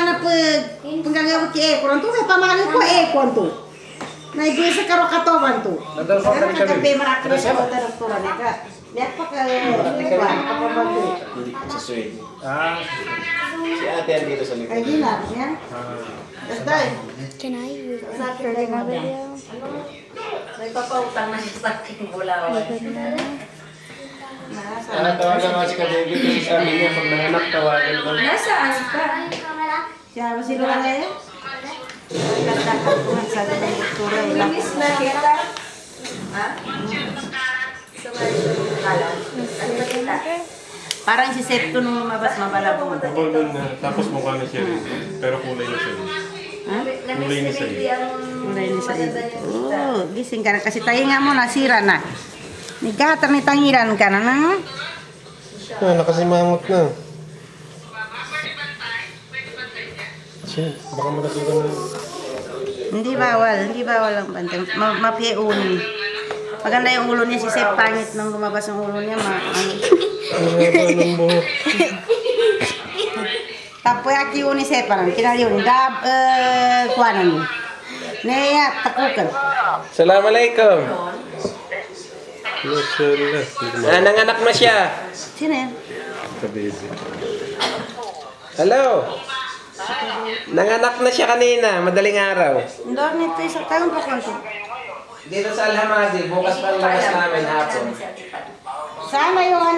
na penggagawin ki ekor tu may pamahal ko ekor tu. Naiguy sa karo katawan tu. Sekarang kagabi marakit sa doktora ni ka. Lihat pa ka kapamagay. Hindi ko sa Sweden. Si ate yan dito sa likod. Ay gila ya. Basta. Can I use it Sakit for na my video. video? May papautang na siya sa aking bulawan. Tawagan nga si Ka-Baby kasi sabi niya pag nanganak tawagan ko. Nasaan ka? Siya si Lola ya? Katakan ko sa doktora ila. Miss na kita. Ha? Sa mga kalan. Ano ba kita? Parang si Septo nung lumabas mabalabong. Balloon na, tapos mukha na siya rin. Pero kulay na siya rin. Ha? Kulay ni Said. Kulay ni Said. Oh, gising ka na kasi tainga mo nasira na. Nigatar ni tangiran ka na na. Nakasimangot na. Siya, baka malatugan na. Hindi bawal ang bantay. Mapiunin. Maganda yung ulo niya si Sep, pangit nung lumabas ang ulo niya. Ano nga ba ng buhok? Tapoy aki uni Sep, parang kinali uni. Kuanan mo. Neya, takukan. Assalamualaikum. Mashallah. Nanganak na siya. Sino yan? Ka-Baby. Hello. Nanganak na siya kanina, madaling araw. Indor nito isang taon pa konti. Dito sa Alhamadi, bukas pa ang labas namin hapon. Sana yung ano.